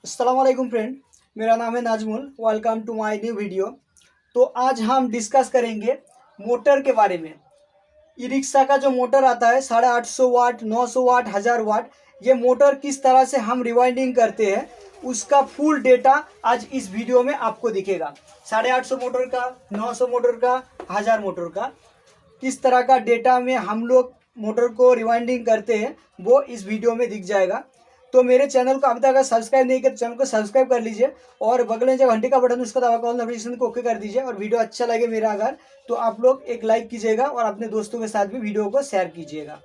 अस्सलाम वालेकुम फ्रेंड, मेरा नाम है Najmul. Welcome to my new video. तो आज हम डिस्कस करेंगे मोटर के बारे में। ई रिक्शा का जो मोटर आता है 850 वाट, 900 वाट, 1000 वाट, ये मोटर किस तरह से हम रिवाइंडिंग करते हैं उसका फुल डेटा आज इस वीडियो में आपको दिखेगा। 850 मोटर का, 900 मोटर का, 1000 मोटर का किस तरह का डेटा में हम लोग मोटर को रिवाइंडिंग करते हैं वो इस वीडियो में दिख जाएगा। तो मेरे चैनल को अभी तक अगर सब्सक्राइब नहीं किया तो चैनल को सब्सक्राइब कर लीजिए और बगल में जो घंटे का बटन उसको दबाकर ऑल नोटिफिकेशन को ओके कर दीजिए। और वीडियो अच्छा लगे मेरा अगर तो आप लोग एक लाइक कीजिएगा और अपने दोस्तों के साथ भी वीडियो को शेयर कीजिएगा।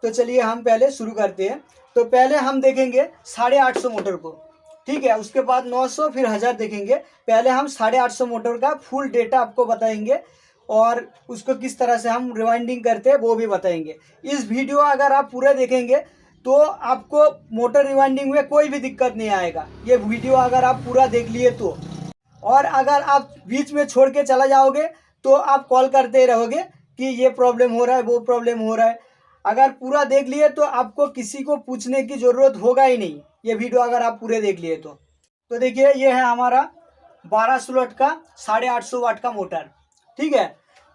तो चलिए हम पहले शुरू करते हैं। तो पहले हम देखेंगे 850 मोटर को, ठीक है। उसके बाद 900 फिर 1000 देखेंगे। पहले हम 850 मोटर का फुल डेटा आपको बताएंगे और उसको किस तरह से हम रिवाइंडिंग करते हैं वो भी बताएंगे। इस वीडियो अगर आप पूरा देखेंगे तो आपको मोटर रिवाइंडिंग में कोई भी दिक्कत नहीं आएगा, ये वीडियो अगर आप पूरा देख लिए तो। और अगर आप बीच में छोड़ के चला जाओगे तो आप कॉल करते रहोगे कि ये प्रॉब्लम हो रहा है, वो प्रॉब्लम हो रहा है। अगर पूरा देख लिए तो आपको किसी को पूछने की ज़रूरत होगा ही नहीं, ये वीडियो अगर आप पूरे देख लिए तो देखिए ये है हमारा 12 स्लॉट का 850 वाट का मोटर, ठीक है।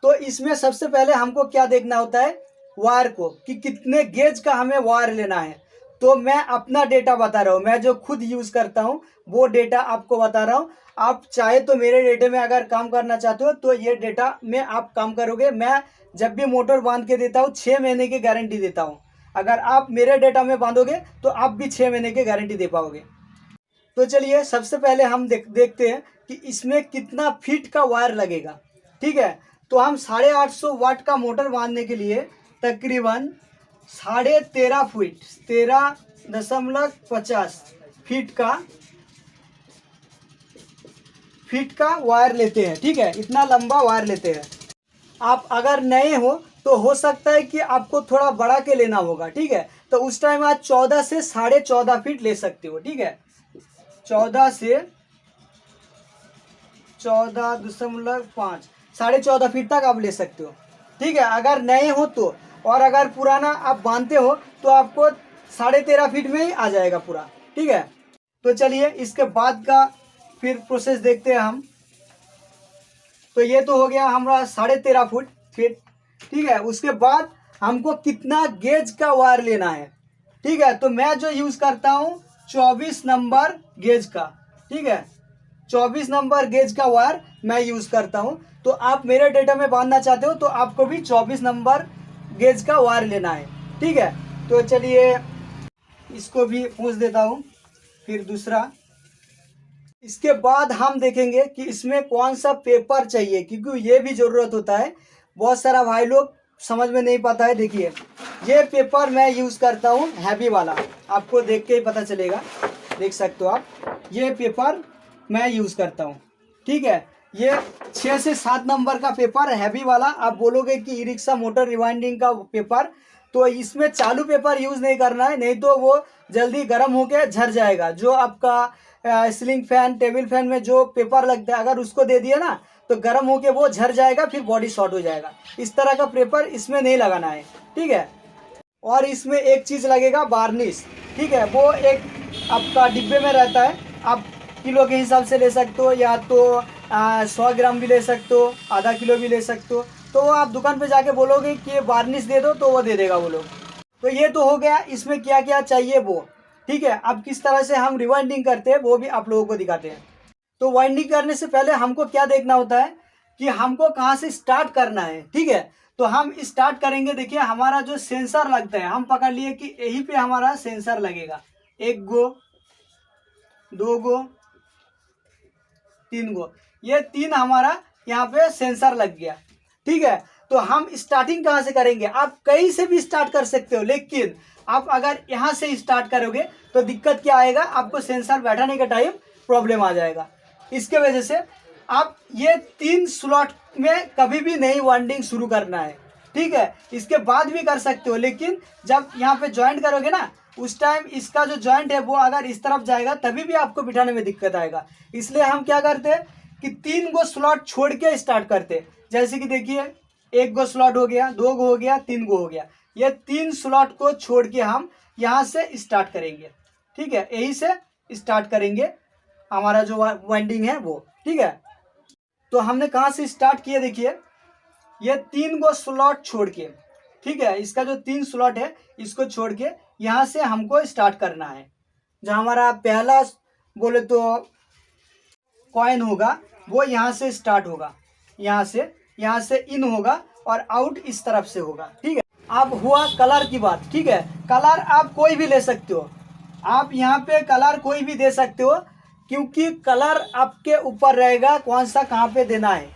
तो इसमें सबसे पहले हमको क्या देखना होता है, वायर को, कि कितने गेज का हमें वायर लेना है। तो मैं अपना डेटा बता रहा हूँ, मैं जो खुद यूज़ करता हूँ वो डेटा आपको बता रहा हूँ। आप चाहे तो मेरे डेटे में अगर काम करना चाहते हो तो ये डेटा में आप काम करोगे। मैं जब भी मोटर बांध के देता हूँ 6 महीने की गारंटी देता हूँ। अगर आप मेरे डेटा में बांधोगे तो आप भी 6 महीने की गारंटी दे पाओगे। तो चलिए सबसे पहले हम देखते हैं कि इसमें कितना फीट का वायर लगेगा, ठीक है। तो हम 850 वाट का मोटर बांधने के लिए तकरीबन 13.5 फीट 13.50 फीट का वायर लेते हैं, ठीक है। इतना लंबा वायर लेते हैं। आप अगर नए हो सकता है कि आपको थोड़ा बड़ा के लेना होगा, ठीक है। तो उस टाइम आप 14 से 14.5 फीट ले सकते हो, ठीक है। 14 से 14.5 14.5 फीट तक आप ले सकते हो, ठीक है, अगर नए हो तो। और अगर पुराना आप बांधते हो तो आपको 13.5 फीट में ही आ जाएगा पूरा, ठीक है। तो चलिए इसके बाद का फिर प्रोसेस देखते हैं हम। तो ये तो हो गया हमारा 13.5 फीट, ठीक है। उसके बाद हमको कितना गेज का वायर लेना है, ठीक है। तो मैं जो यूज़ करता हूँ 24 नंबर गेज का, ठीक है। 24 नंबर गेज का वायर मैं यूज़ करता हूँ। तो आप मेरे डेटा में बांधना चाहते हो तो आपको भी 24 नंबर गेज का वायर लेना है, ठीक है। तो चलिए इसको भी पूछ देता हूँ। फिर दूसरा, इसके बाद हम देखेंगे कि इसमें कौन सा पेपर चाहिए, क्योंकि ये भी ज़रूरत होता है। बहुत सारा भाई लोग समझ में नहीं पाता है। देखिए ये पेपर मैं यूज़ करता हूँ हैवी वाला, आपको देख के ही पता चलेगा, देख सकते हो आप। ये पेपर मैं यूज़ करता हूँ, ठीक है। ये 6 से 7 नंबर का पेपर हैवी वाला। आप बोलोगे कि ई रिक्शा मोटर रिवाइंडिंग का पेपर, तो इसमें चालू पेपर यूज़ नहीं करना है, नहीं तो वो जल्दी गर्म होकर झड़ जाएगा। जो आपका सीलिंग फैन, टेबल फैन में जो पेपर लगता है अगर उसको दे दिया ना तो गर्म होके वो झड़ जाएगा, फिर बॉडी शॉर्ट हो जाएगा। इस तरह का पेपर इसमें नहीं लगाना है, ठीक है। और इसमें एक चीज़ लगेगा, वार्निश, ठीक है। वो एक आपका डिब्बे में रहता है, आप किलो के हिसाब से ले सकते हो या तो 100 ग्राम भी ले सकते हो, आधा किलो भी ले सकते हो। तो वो आप दुकान पे जाके बोलोगे कि वार्निश दे दो तो वो दे देगा वो लोग। तो ये तो हो गया इसमें क्या क्या चाहिए वो, ठीक है। अब किस तरह से हम रिवाइंडिंग करते हैं वो भी आप लोगों को दिखाते हैं। तो वाइंडिंग करने से पहले हमको क्या देखना होता है कि हमको कहाँ से स्टार्ट करना है, ठीक है। तो हम स्टार्ट करेंगे। देखिए हमारा जो सेंसर लगता है, हम पकड़ लिए कि यहीं पे हमारा सेंसर लगेगा। 1 गो, 2 गो, 3 गो, ये 3 हमारा यहाँ पे सेंसर लग गया, ठीक है। तो हम स्टार्टिंग कहाँ से करेंगे, आप कहीं से भी स्टार्ट कर सकते हो, लेकिन आप अगर यहाँ से स्टार्ट करोगे तो दिक्कत क्या आएगा, आपको सेंसर बैठाने का टाइम प्रॉब्लम आ जाएगा। इसके वजह से आप ये 3 स्लॉट में कभी भी नहीं वाइंडिंग शुरू करना है, ठीक है। इसके बाद भी कर सकते हो, लेकिन जब यहाँ पे ज्वाइंट करोगे ना उस टाइम इसका जो जॉइंट है वो अगर इस तरफ जाएगा तभी भी आपको बिठाने में दिक्कत आएगा। इसलिए हम क्या करते हैं कि 3 गो स्लॉट छोड़ के स्टार्ट करते हैं। जैसे कि देखिए 1 गो स्लॉट हो गया, 2 गो हो गया, 3 गो हो गया। ये 3 स्लॉट को छोड़ के हम यहाँ से स्टार्ट करेंगे, ठीक है। यही से स्टार्ट करेंगे हमारा जो वाइंडिंग है वो। ठीक है, तो हमने कहाँ से स्टार्ट किया, देखिए ये 3 गो स्लॉट छोड़ के, ठीक है, इसका जो 3 स्लॉट है इसको छोड़ के यहाँ से हमको स्टार्ट करना है। जो हमारा पहला बोले तो कॉइन होगा वो यहाँ से स्टार्ट होगा, यहाँ से इन होगा और आउट इस तरफ से होगा। ठीक है, अब हुआ कलर की बात। ठीक है, कलर आप कोई भी ले सकते हो, आप यहाँ पे कलर कोई भी दे सकते हो, क्योंकि कलर आपके ऊपर रहेगा कौन सा कहाँ पे देना है।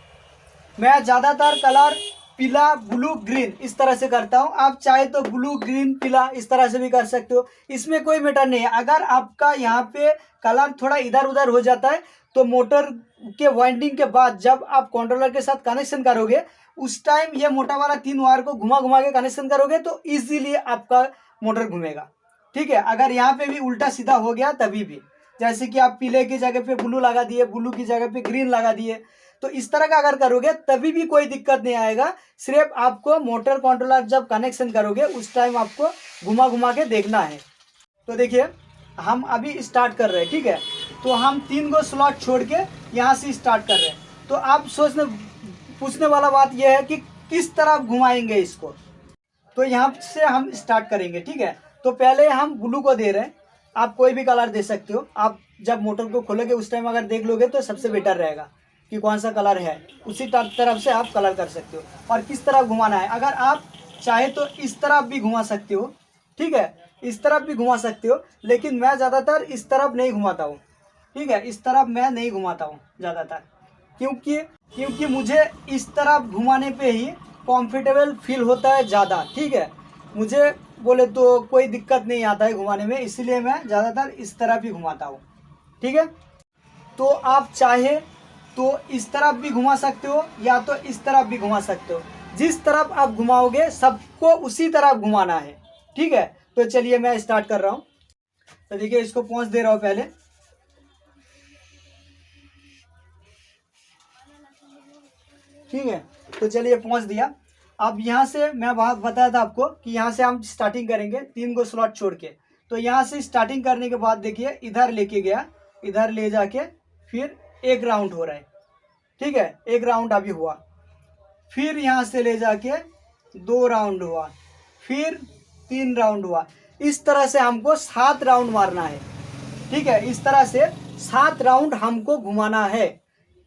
मैं ज़्यादातर कलर पीला, ब्लू, ग्रीन इस तरह से करता हूँ। आप चाहे तो ब्लू, ग्रीन, पीला इस तरह से भी कर सकते हो, इसमें कोई मैटर नहीं है। अगर आपका यहाँ पे कलर थोड़ा इधर उधर हो जाता है तो मोटर के वाइंडिंग के बाद जब आप कंट्रोलर के साथ कनेक्शन करोगे उस टाइम ये मोटा वाला 3 वायर को घुमा घुमा के कनेक्शन करोगे तो इजीली आपका मोटर घूमेगा। ठीक है, अगर यहाँ पे भी उल्टा सीधा हो गया तभी भी, जैसे कि आप पीले की जगह पे ब्लू लगा दिए, ब्लू की जगह पे ग्रीन लगा दिए, तो इस तरह का अगर करोगे तभी भी कोई दिक्कत नहीं आएगा। सिर्फ आपको मोटर कंट्रोलर जब कनेक्शन करोगे उस टाइम आपको घुमा घुमा के देखना है। तो देखिए हम अभी स्टार्ट कर रहे हैं। ठीक है, तो हम 3 गो स्लॉट छोड़ के यहाँ से स्टार्ट कर रहे हैं। तो आप पूछने वाला बात यह है कि किस तरह घुमाएंगे इसको, तो यहाँ से हम स्टार्ट करेंगे। ठीक है, तो पहले हम ब्लू को दे रहे हैं, आप कोई भी कलर दे सकते हो। आप जब मोटर को खोलोगे उस टाइम अगर देख लोगे तो सबसे बेटर रहेगा कि कौन सा कलर है, उसी तरफ से आप कलर कर सकते हो। और किस तरह घुमाना है, अगर आप चाहे तो इस तरफ भी घुमा सकते हो। ठीक है, इस तरफ भी घुमा सकते हो, लेकिन मैं ज़्यादातर इस तरफ नहीं घुमाता हूँ। ठीक है, इस तरफ मैं नहीं घुमाता हूँ ज़्यादातर, क्योंकि मुझे इस तरफ घुमाने पे ही कंफर्टेबल फील होता है ज़्यादा। ठीक है, मुझे बोले तो कोई दिक्कत नहीं आता है घुमाने में, इसलिए मैं ज़्यादातर इस तरफ ही घुमाता हूँ। ठीक है, तो आप चाहे तो इस तरफ भी घुमा सकते हो या तो इस तरफ भी घुमा सकते हो, जिस तरफ आप घुमाओगे सबको उसी तरफ घुमाना है। ठीक है, तो चलिए मैं स्टार्ट कर रहा हूँ। तो देखिए इसको पहुँच दे रहा हूँ पहले। ठीक है, तो चलिए पहुँच दिया। अब यहाँ से मैं बात बताया था आपको कि यहाँ से हम स्टार्टिंग करेंगे 3 गो स्लॉट छोड़ के। तो यहाँ से स्टार्टिंग करने के बाद देखिए इधर लेके गया, इधर ले जाके फिर एक राउंड हो रहा है। ठीक है, एक राउंड अभी हुआ, फिर यहाँ से ले जाके 2 राउंड हुआ, फिर 3 राउंड हुआ। इस तरह से हमको 7 राउंड मारना है। ठीक है, इस तरह से 7 राउंड हमको घुमाना है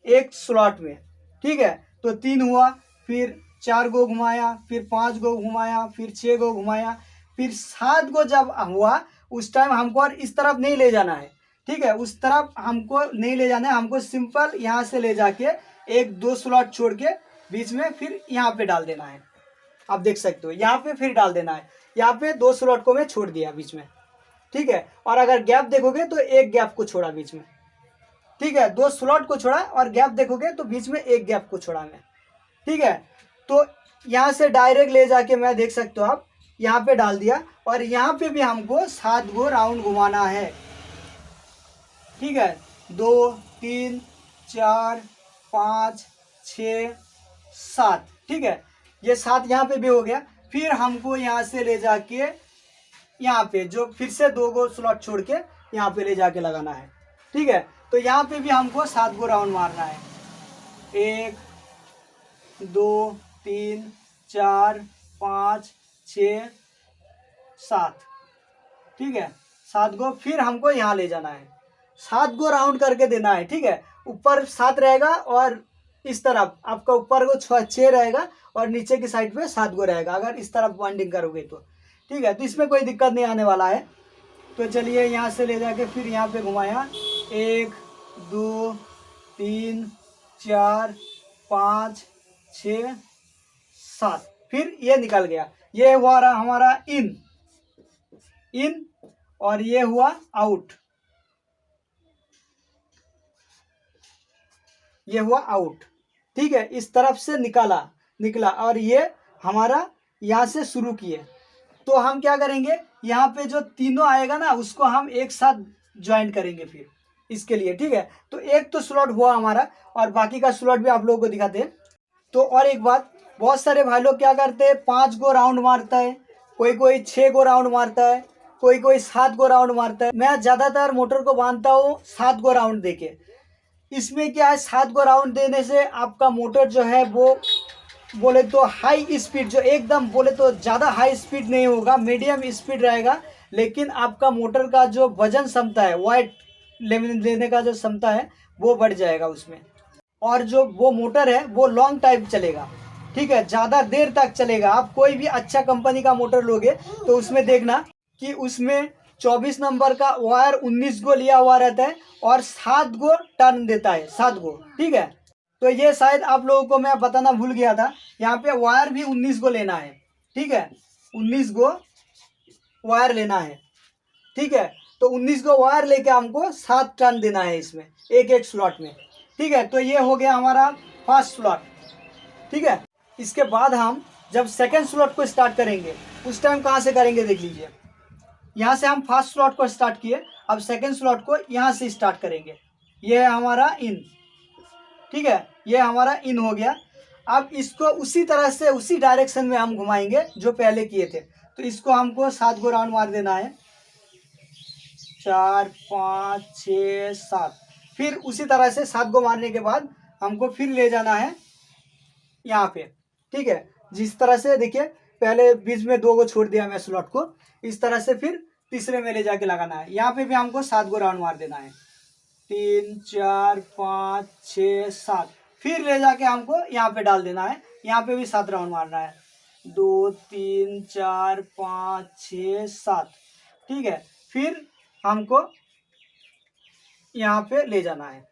एक स्लॉट में। ठीक है, तो 3 हुआ, फिर 4 गो घुमाया, फिर 5 गो घुमाया, फिर 6 गो घुमाया, फिर 7 गो जब हुआ उस टाइम हमको और इस तरफ नहीं ले जाना है। ठीक है, उस तरफ हमको नहीं ले जाना है, हमको सिंपल यहाँ से ले जाके 1-2 स्लॉट छोड़ के बीच में फिर यहाँ पे डाल देना है। आप देख सकते हो यहाँ पे फिर डाल देना है। यहाँ पे 2 स्लॉट को मैं छोड़ दिया बीच में। ठीक है, और अगर गैप देखोगे तो एक गैप को छोड़ा बीच में। ठीक है, 2 स्लॉट को छोड़ा और गैप देखोगे तो बीच में एक गैप को छोड़ा मैं। ठीक है, तो यहाँ से डायरेक्ट ले जाके मैं देख सकते हो आप यहाँ पे डाल दिया, और यहाँ पे भी हमको 7 गो राउंड घुमाना है। ठीक है, 2, 3, 4, 5, 6, 7। ठीक है, ये 7 यहाँ पे भी हो गया। फिर हमको यहाँ से ले जाके यहाँ पे जो फिर से 2 गो स्लॉट छोड़ के यहाँ पे ले जाके लगाना है। ठीक है, तो यहाँ पे भी हमको 7 गो राउंड मारना है। 1, 2, 3, 4, 5, 6, 7। ठीक है, 7 गो फिर हमको यहाँ ले जाना है, 7 गो राउंड करके देना है। ठीक है, ऊपर 7 रहेगा और इस तरफ आपका ऊपर को 6 रहेगा और नीचे की साइड पे 7 गो रहेगा अगर इस तरफ वाइंडिंग करोगे तो। ठीक है, तो इसमें कोई दिक्कत नहीं आने वाला है। तो चलिए यहाँ से ले जाके फिर यहाँ पे घुमाया, 1, 2, 3, 4, 5, 6, 7। फिर ये निकल गया, ये हुआ रहा हमारा इन और ये हुआ आउट, ये हुआ आउट। ठीक है, इस तरफ से निकला और ये हमारा यहाँ से शुरू किए। तो हम क्या करेंगे, यहाँ पे जो तीनों आएगा ना उसको हम एक साथ ज्वाइन करेंगे फिर इसके लिए। ठीक है, तो एक तो स्लॉट हुआ हमारा और बाकी का स्लॉट भी आप लोगों को दिखाते हैं। तो और एक बात, बहुत सारे भाई लोग क्या करते हैं 5 गो राउंड मारता है, कोई 6 गो राउंड मारता है, कोई कोई 7 गो राउंड मारता है। मैं ज़्यादातर मोटर को बांधता हूँ 7 गो राउंड देके। इसमें क्या है, 7 गो राउंड देने से आपका मोटर जो है वो बोले तो हाई स्पीड, जो एकदम बोले तो ज़्यादा हाई स्पीड नहीं होगा, मीडियम स्पीड रहेगा, लेकिन आपका मोटर का जो वजन क्षमता है, वाइट लेने का जो क्षमता है वो बढ़ जाएगा उसमें। और जो वो मोटर है वो लॉन्ग टाइम चलेगा, ठीक है, ज़्यादा देर तक चलेगा। आप कोई भी अच्छा कंपनी का मोटर लोगे तो उसमें देखना कि उसमें 24 नंबर का वायर 19 गो लिया हुआ रहता है और 7 गो टर्न देता है, 7 गो, ठीक है। तो ये शायद आप लोगों को मैं बताना भूल गया था, यहाँ पे वायर भी 19 गो लेना है, ठीक है, 19 गो वायर लेना है, ठीक है। तो 19 गो वायर लेके हमको 7 टर्न देना है इसमें, एक एक स्लॉट में, ठीक है। तो ये हो गया हमारा फर्स्ट स्लॉट, ठीक है। इसके बाद हम जब सेकेंड स्लॉट को स्टार्ट करेंगे उस टाइम कहाँ से करेंगे देख लीजिए। यहाँ से हम फर्स्ट स्लॉट को स्टार्ट किए, अब सेकेंड स्लॉट को यहाँ से स्टार्ट करेंगे। ये है हमारा इन, ठीक है, ये हमारा इन हो गया। अब इसको उसी तरह से उसी डायरेक्शन में हम घुमाएंगे जो पहले किए थे। तो इसको हमको 7 गो राउंड मार देना है, 4 5 6 7। फिर उसी तरह से 7 गो मारने के बाद हमको फिर ले जाना है यहाँ पे, ठीक है। जिस तरह से देखिए पहले बीच में 2 गो छोड़ दिया मैं स्लॉट को, इस तरह से फिर तीसरे में ले जाके लगाना है। यहाँ पे भी हमको 7 गो राउंड मार देना है, 3 4 5 6 7। फिर ले जाके हमको यहाँ पे डाल देना है, यहाँ पे भी 7 राउंड मारना है, 2 3 4 5 6 7, ठीक है। फिर हमको यहाँ पे ले जाना है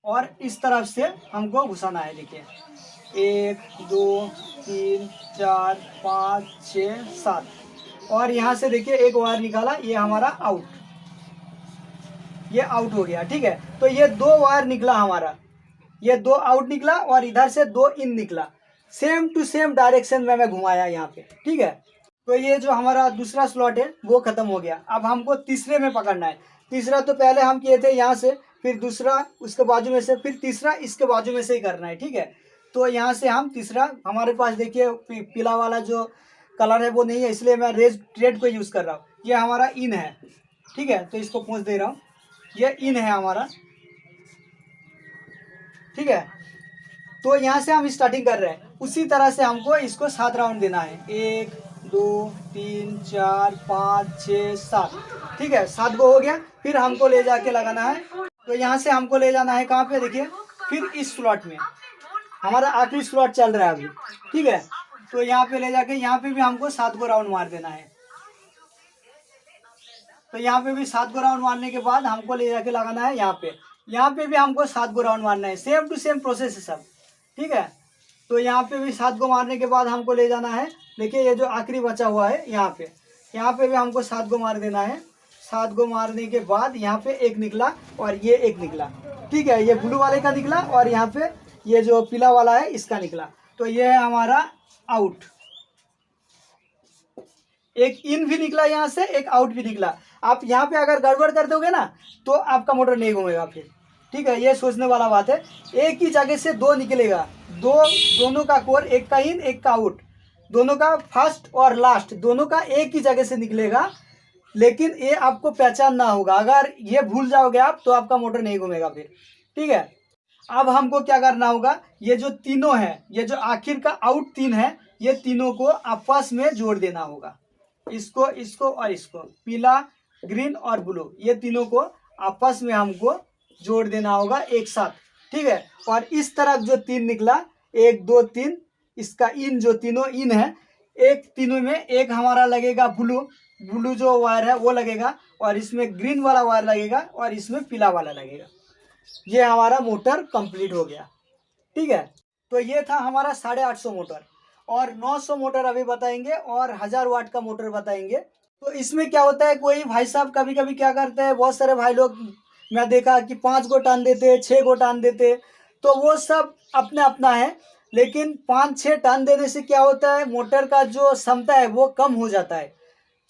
और इस तरफ से हमको घुसाना है। देखिए 1 2 3 4 5 6 7, और यहाँ से देखिए एक वायर निकाला, ये हमारा आउट, ये आउट हो गया, ठीक है। तो ये 2 वायर निकला हमारा, ये 2 आउट निकला और इधर से 2 इन निकला, सेम टू सेम डायरेक्शन में मैं घुमाया यहाँ पे, ठीक है। तो ये जो हमारा दूसरा स्लॉट है वो खत्म हो गया। अब हमको तीसरे में पकड़ना है। तीसरा तो पहले हम किए थे यहाँ से, फिर दूसरा उसके बाजू में से, फिर तीसरा इसके बाजू में से ही करना है, ठीक है। तो यहाँ से हम तीसरा, हमारे पास देखिए पीला वाला जो कलर है वो नहीं है, इसलिए मैं रेड को यूज़ कर रहा हूँ। ये हमारा इन है, ठीक है, तो इसको पहुँच दे रहा हूँ, ये इन है हमारा, ठीक है। तो यहाँ से हम स्टार्टिंग कर रहे हैं, उसी तरह से हमको इसको 7 राउंड देना है, 1 2 3 4 5 6 7, ठीक है, 7 गो हो गया। फिर हमको ले जाके लगाना है, तो यहाँ से हमको ले जाना है कहाँ पे, देखिए फिर इस स्लॉट में, हमारा आखिरी स्लॉट चल रहा है अभी, ठीक है। तो यहाँ पे ले जाके यहाँ पे भी हमको 7 गो राउंड मार देना है। तो यहाँ पे भी 7 गो राउंड मारने के बाद हमको ले जाके लगाना है यहाँ पे, यहाँ पे भी हमको 7 गो राउंड मारना है, सेम टू सेम प्रोसेस है सब, ठीक है। तो यहाँ पे भी 7 गो मारने के बाद हमको ले जाना है, देखिए ये जो आखिरी बचा हुआ है यहाँ पे भी हमको 7 गो मार देना है। 7 गो मारने के बाद यहाँ पे एक निकला और ये एक निकला, ठीक है, ये ब्लू वाले का निकला और यहाँ पे ये जो पीला वाला है इसका निकला। तो ये है हमारा आउट, एक इन भी निकला यहाँ से, एक आउट भी निकला। आप यहाँ पे अगर गड़बड़ कर दोगे ना तो आपका मोटर नहीं घूमेगा फिर, ठीक है, ये सोचने वाला बात है। एक ही जगह से 2 निकलेगा, दोनों का कोर, एक का इन एक का आउट, दोनों का फर्स्ट और लास्ट दोनों का एक ही जगह से निकलेगा, लेकिन ये आपको पहचानना होगा। अगर ये भूल जाओगे आप तो आपका मोटर नहीं घूमेगा फिर, ठीक है। अब हमको क्या करना होगा, ये जो तीनों है, ये जो आखिर का आउट 3 है, ये तीनों को आपस में जोड़ देना होगा, इसको इसको और इसको, पीला ग्रीन और ब्लू, ये तीनों को आपस में हमको जोड़ देना होगा एक साथ, ठीक है। और इस तरफ जो 3 निकला, 1 2 3, इसका इन जो तीनों इन है, एक तीनों में एक हमारा लगेगा ब्लू जो वायर है वो लगेगा, और इसमें ग्रीन वाला वायर लगेगा और इसमें पीला वाला लगेगा। ये हमारा मोटर कंप्लीट हो गया, ठीक है। तो ये था हमारा 850 मोटर, और 900 मोटर अभी बताएंगे और 1000 वाट का मोटर बताएंगे। तो इसमें क्या होता है, कोई भाई साहब कभी कभी क्या करते हैं, बहुत सारे भाई लोग मैं देखा कि 5 गो टन देते, 6 गो टन देते, तो वो सब अपना अपना है। लेकिन 5-6 टन देने से क्या होता है, मोटर का जो क्षमता है वो कम हो जाता है।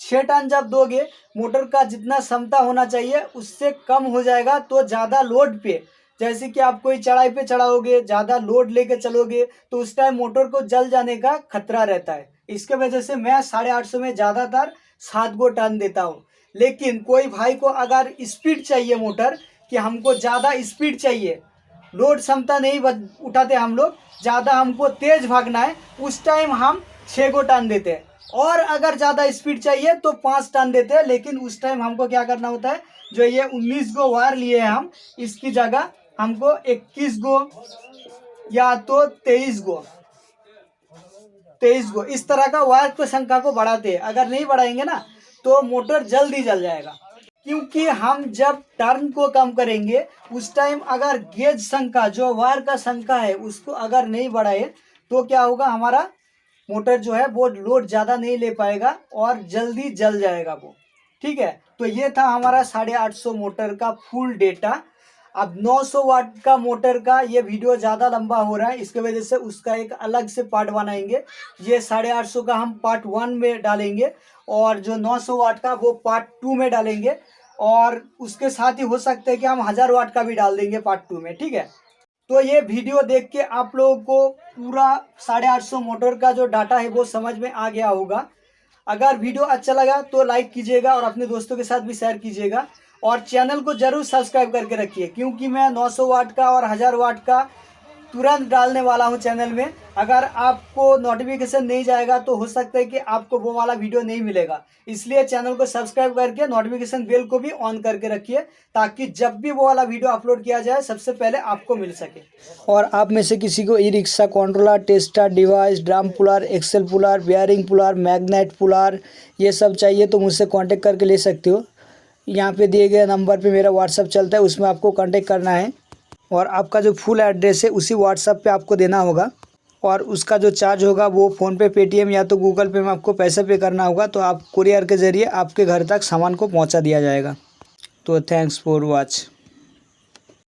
6 टन जब दोगे, मोटर का जितना क्षमता होना चाहिए उससे कम हो जाएगा। तो ज़्यादा लोड पे, जैसे कि आप कोई चढ़ाई पे चढ़ाओगे, ज़्यादा लोड लेके चलोगे, तो उस टाइम मोटर को जल जाने का खतरा रहता है। इसके वजह से मैं 850 में ज़्यादातर 7 गो टर्न देता हूँ। लेकिन कोई भाई को अगर स्पीड चाहिए मोटर, कि हमको ज़्यादा स्पीड चाहिए, लोड क्षमता नहीं उठाते हम लोग, ज़्यादा हमको तेज़ भागना है, उस टाइम हम 6 गो टर्न देते हैं। और अगर ज़्यादा स्पीड चाहिए तो 5 टर्न देते हैं। लेकिन उस टाइम हमको क्या करना होता है, जो ये 19 गो वायर लिए हैं हम, इसकी जगह हमको 21 गो या तो 23 गो इस तरह का वायर की संख्या को बढ़ाते हैं। अगर नहीं बढ़ाएंगे ना तो मोटर जल्दी जल जाएगा। क्योंकि हम जब टर्न को कम करेंगे उस टाइम अगर गेज संख्या, जो वायर का संख्या है, उसको अगर नहीं बढ़ाए तो क्या होगा, हमारा मोटर जो है वो लोड ज़्यादा नहीं ले पाएगा और जल्दी जल जाएगा वो। ठीक है, तो ये था हमारा 850 मोटर का फुल डेटा। अब 900 वाट का मोटर का ये वीडियो ज़्यादा लंबा हो रहा है, इसके वजह से उसका एक अलग से पार्ट बनाएंगे। ये 850 का हम पार्ट 1 में डालेंगे और जो 900 वाट का वो पार्ट 2 में डालेंगे। और उसके साथ ही हो सकता है कि हम 1000 वाट का भी डाल देंगे पार्ट 2 में। ठीक है, तो ये वीडियो देख के आप लोगों को पूरा 850 मोटर का जो डाटा है वो समझ में आ गया होगा। अगर वीडियो अच्छा लगा तो लाइक कीजिएगा और अपने दोस्तों के साथ भी शेयर कीजिएगा। और चैनल को ज़रूर सब्सक्राइब करके रखिए, क्योंकि मैं 900 वाट का और 1000 वाट का तुरंत डालने वाला हूं चैनल में। अगर आपको नोटिफिकेशन नहीं जाएगा तो हो सकता है कि आपको वो वाला वीडियो नहीं मिलेगा। इसलिए चैनल को सब्सक्राइब करके नोटिफिकेशन बेल को भी ऑन करके रखिए, ताकि जब भी वो वाला वीडियो अपलोड किया जाए सबसे पहले आपको मिल सके। और आप में से किसी को e rickshaw controller, tester device, drum puller, axle puller, bearing puller, magnet puller ये सब चाहिए तो मुझसे कांटेक्ट करके ले सकते हो। यहाँ पे दिए गए नंबर पे मेरा व्हाट्सअप चलता है, उसमें आपको कांटेक्ट करना है और आपका जो फुल एड्रेस है उसी व्हाट्सअप पे आपको देना होगा। और उसका जो चार्ज होगा वो फ़ोनपे, पेटीएम या तो गूगल पे में आपको पैसा पे करना होगा। तो आप कुरियर के ज़रिए आपके घर तक सामान को पहुंचा दिया जाएगा। तो थैंक्स फॉर वॉच।